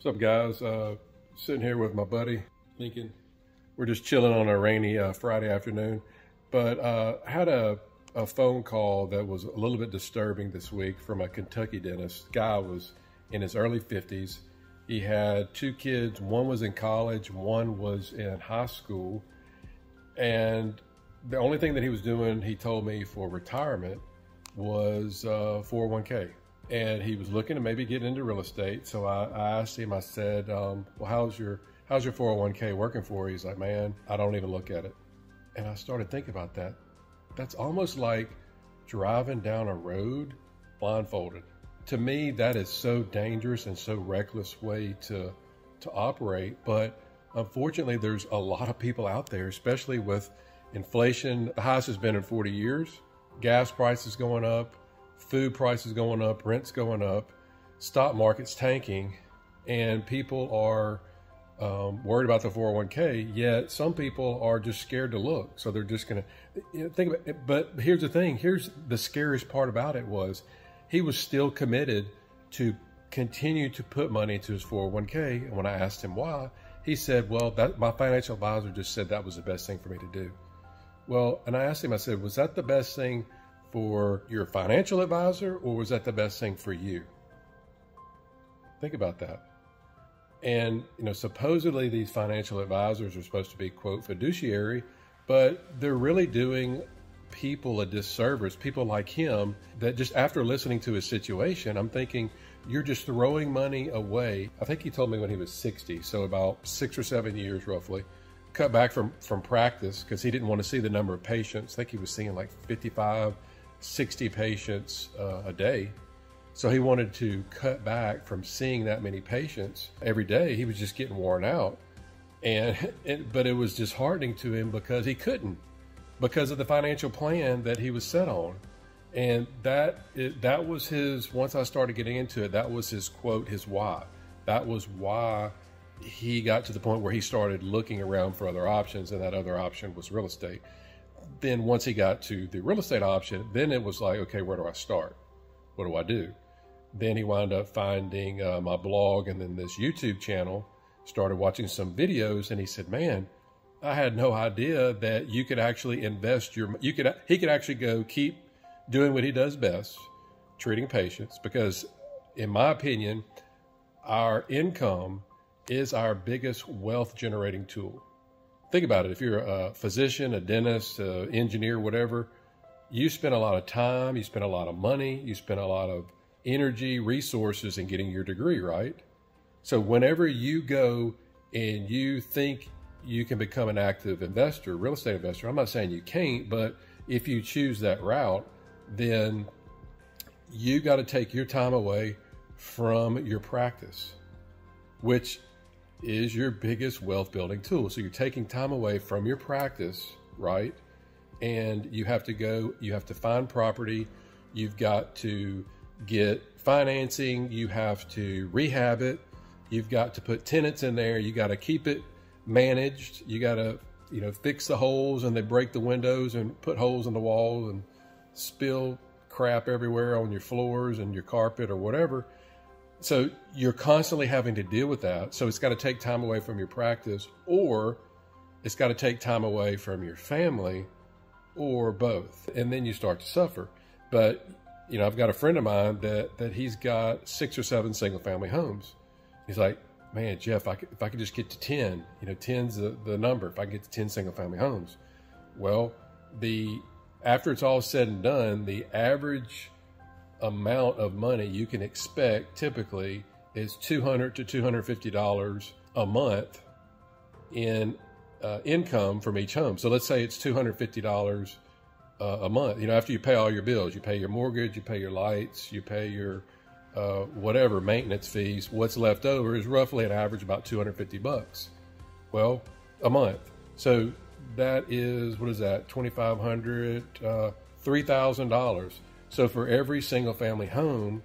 What's up, guys? Sitting here with my buddy Lincoln. We're just chilling on a rainy Friday afternoon, but I had a phone call that was a little bit disturbing this week from a Kentucky dentist. Guy was in his early 50s. He had two kids. One was in college, one was in high school, and the only thing that he was doing, he told me, for retirement was 401k. And he was looking to maybe get into real estate. So I asked him, I said, well, how's your 401k working for you? He's like, man, I don't even look at it. And I started thinking about that. That's almost like driving down a road blindfolded. To me, that is so dangerous and so reckless way to operate. But unfortunately, there's a lot of people out there, especially with inflation. The highest has been in 40 years. Gas prices going up. Food prices going up, rent's going up, stock market's tanking, and people are worried about the 401k, yet some people are just scared to look. So they're just going to think about it. But here's the thing. Here's the scariest part about it was he was still committed to continue to put money into his 401k. And when I asked him why, he said, well, my financial advisor just said that was the best thing for me to do. Well, and I asked him, I said, was that the best thing for your financial advisor, or was that the best thing for you? Think about that. And, supposedly these financial advisors are supposed to be, quote, fiduciary, but they're really doing people a disservice, people like him, that just after listening to his situation, I'm thinking, you're just throwing money away. I think he told me when he was 60, so about 6 or 7 years roughly, cut back from practice because he didn't want to see the number of patients. I think he was seeing like 55, 60 patients a day. So he wanted to cut back from seeing that many patients every day. He was just getting worn out. But it was disheartening to him because he couldn't, because of the financial plan that he was set on. And that was his, once I started getting into it, that was his quote, his why. That was why he got to the point where he started looking around for other options, and that other option was real estate. Then once he got to the real estate option, then it was like, okay, where do I start? What do I do? Then he wound up finding my blog and then this YouTube channel, started watching some videos, and he said, man, I had no idea that you could actually invest he could actually go keep doing what he does best, treating patients, because in my opinion, our income is our biggest wealth generating tool. Think about it. If you're a physician, a dentist, an engineer, whatever, you spend a lot of time, you spend a lot of money, you spend a lot of energy, resources in getting your degree, right? So whenever you go and you think you can become an active investor, real estate investor, I'm not saying you can't, but if you choose that route, then you got to take your time away from your practice, which is your biggest wealth building tool. So you're taking time away from your practice, right? And you have to find property. You've got to get financing. You have to rehab it. You've got to put tenants in there. You got to keep it managed. You got to, fix the holes, and they break the windows and put holes in the walls and spill crap everywhere on your floors and your carpet or whatever. So you're constantly having to deal with that. So it's got to take time away from your practice, or it's got to take time away from your family, or both. And then you start to suffer. But, I've got a friend of mine that he's got 6 or 7 single family homes. He's like, man, Jeff, if I could just get to 10, 10's the number. If I can get to 10 single family homes. Well, after it's all said and done, the average amount of money you can expect typically is $200 to $250 a month in income from each home. So let's say it's $250 a month. After you pay all your bills, you pay your mortgage, you pay your lights, you pay your whatever maintenance fees. What's left over is roughly an average about $250. Well, a month. So that is, what is that? $2,500, $3,000. So for every single family home,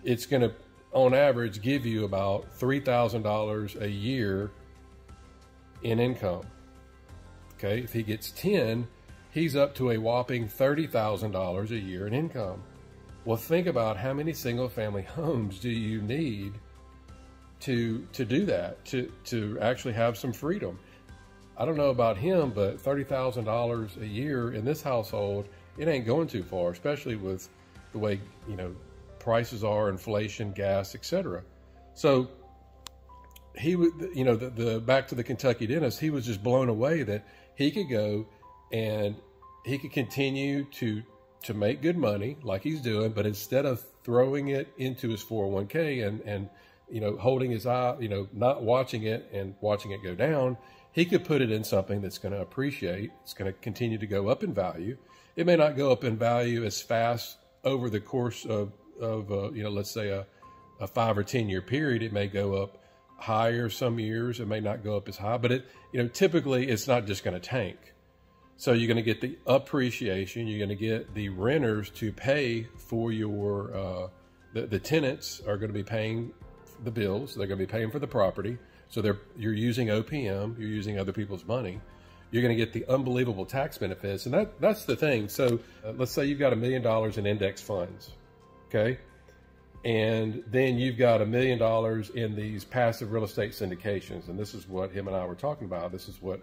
it's going to, on average, give you about $3,000 a year in income. Okay, if he gets 10, he's up to a whopping $30,000 a year in income. Well, think about how many single family homes do you need to do that, to actually have some freedom. I don't know about him, but $30,000 a year in this household, it ain't going too far, especially with the way, prices are, inflation, gas, etc. So he would, the back to the Kentucky dentist, he was just blown away that he could go and he could continue to make good money like he's doing, but instead of throwing it into his 401k and holding his eye, not watching it and watching it go down, he could put it in something that's going to appreciate. It's going to continue to go up in value. It may not go up in value as fast over the course of let's say a 5 or 10 year period. It may go up higher some years. It may not go up as high, but typically it's not just going to tank. So you're going to get the appreciation. You're going to get the renters to pay for your, the tenants are going to be paying the bills. They're going to be paying for the property. So you're using OPM, you're using other people's money. You're going to get the unbelievable tax benefits. And that's the thing. So let's say you've got $1 million in index funds. Okay. And then you've got $1 million in these passive real estate syndications. And this is what him and I were talking about. This is what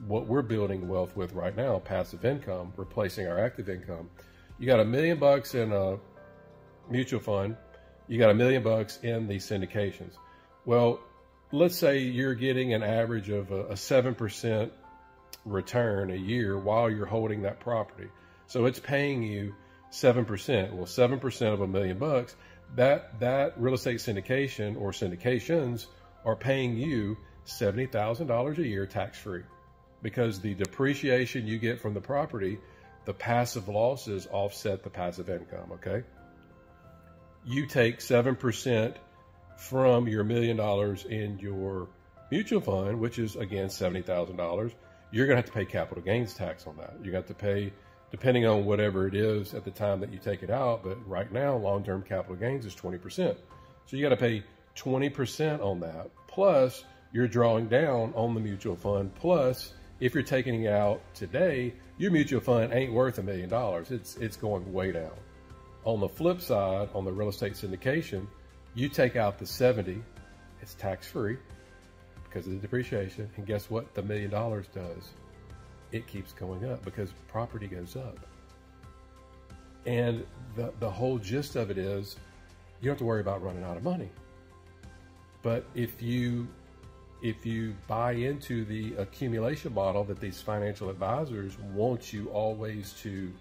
we're building wealth with right now, passive income, replacing our active income. You got $1 million in a mutual fund. You got $1 million in these syndications. Well, let's say you're getting an average of a 7% return a year while you're holding that property. So it's paying you 7%. Well, 7% of $1 million, that real estate syndication or syndications are paying you $70,000 a year tax-free, because the depreciation you get from the property, the passive losses offset the passive income, okay? You take 7% from your $1 million in your mutual fund, which is, again, $70,000, you're going to have to pay capital gains tax on that. You're going to have to pay, depending on whatever it is at the time that you take it out, but right now, long-term capital gains is 20%. So you got to pay 20% on that, plus you're drawing down on the mutual fund. Plus, if you're taking it out today, your mutual fund ain't worth $1 million. It's going way down. On the flip side, on the real estate syndication, you take out the 70, it's tax-free because of the depreciation. And guess what the $1 million does? It keeps going up because property goes up. And the whole gist of it is you don't have to worry about running out of money. But if you buy into the accumulation model that these financial advisors want you always to,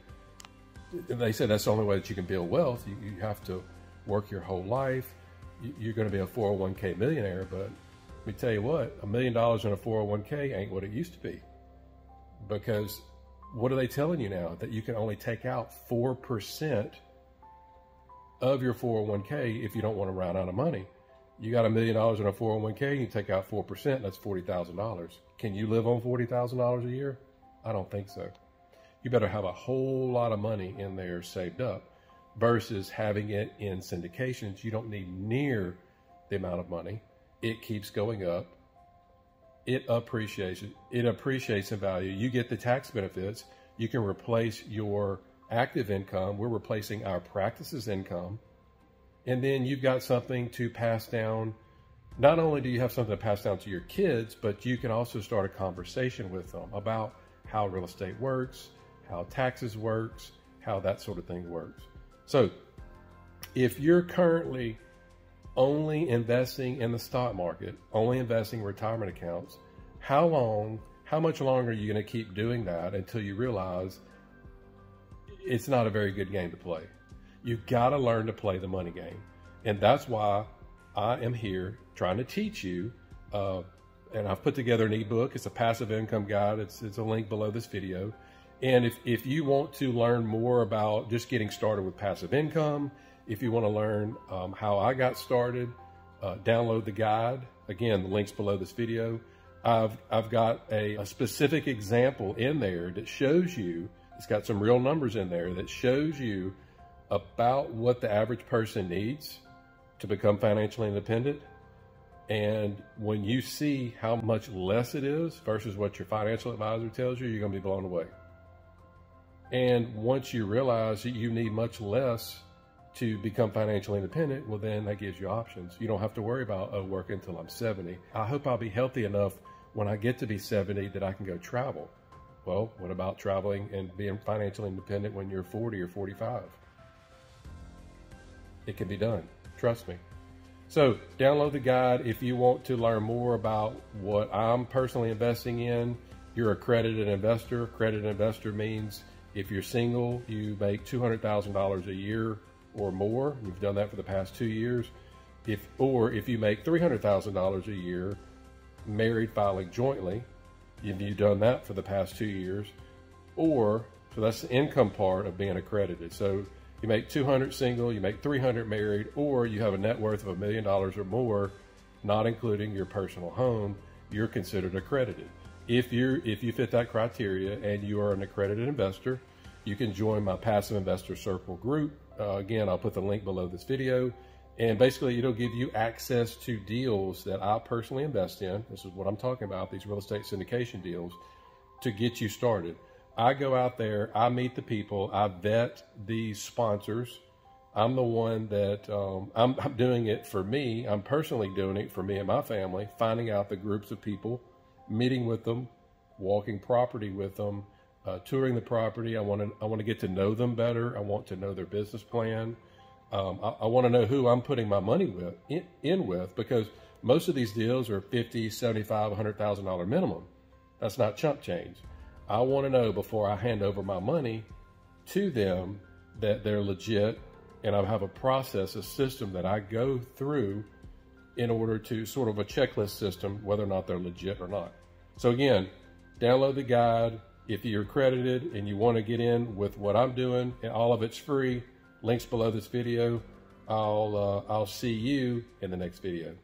they say that's the only way that you can build wealth. You have to work your whole life. You're going to be a 401k millionaire, but let me tell you what, $1 million in a 401k ain't what it used to be. Because what are they telling you now? That you can only take out 4% of your 401k if you don't want to run out of money. You got $1 million in a 401k, you take out 4%, that's $40,000. Can you live on $40,000 a year? I don't think so. You better have a whole lot of money in there saved up versus having it in syndications. You don't need near the amount of money. It keeps going up. It appreciates in value. You get the tax benefits. You can replace your active income. We're replacing our practice's income. And then you've got something to pass down. Not only do you have something to pass down to your kids, but you can also start a conversation with them about how real estate works, how taxes works, how that sort of thing works. So if you're currently only investing in the stock market, only investing in retirement accounts, how much longer are you going to keep doing that until you realize it's not a very good game to play? You've got to learn to play the money game. And that's why I am here trying to teach you. And I've put together an ebook. It's a passive income guide. It's a link below this video. And if you want to learn more about just getting started with passive income, if you want to learn how I got started, download the guide. Again, the link's below this video. I've got a specific example in there that shows you, it's got some real numbers in there that shows you about what the average person needs to become financially independent. And when you see how much less it is versus what your financial advisor tells you, you're going to be blown away. And once you realize that you need much less to become financially independent, well, then that gives you options. You don't have to worry about, oh, work until I'm 70. I hope I'll be healthy enough when I get to be 70 that I can go travel. Well, what about traveling and being financially independent when you're 40 or 45? It can be done, trust me. So download the guide if you want to learn more about what I'm personally investing in. You're an accredited investor. Accredited investor means if you're single, you make $200,000 a year or more. You've done that for the past 2 years. If you make $300,000 a year, married filing jointly, if you've done that for the past 2 years, so that's the income part of being accredited. So you make 200 single, you make 300 married, or you have a net worth of $1 million or more, not including your personal home, you're considered accredited. If you fit that criteria and you are an accredited investor, you can join my Passive Investor Circle group. Again, I'll put the link below this video. And basically, it'll give you access to deals that I personally invest in. This is what I'm talking about, these real estate syndication deals, to get you started. I go out there, I meet the people, I vet these sponsors. I'm the one that, I'm doing it for me. I'm personally doing it for me and my family, finding out the groups of people, meeting with them, walking property with them, touring the property. I want to get to know them better. I want to know their business plan. I want to know who I'm putting my money with, because most of these deals are $50,000, $75,000, $100,000 minimum. That's not chump change. I want to know before I hand over my money to them that they're legit, and I have a process, a system that I go through in order to sort of a checklist system, whether or not they're legit or not. So again, download the guide. If you're accredited and you want to get in with what I'm doing, and all of it's free, links below this video. I'll see you in the next video.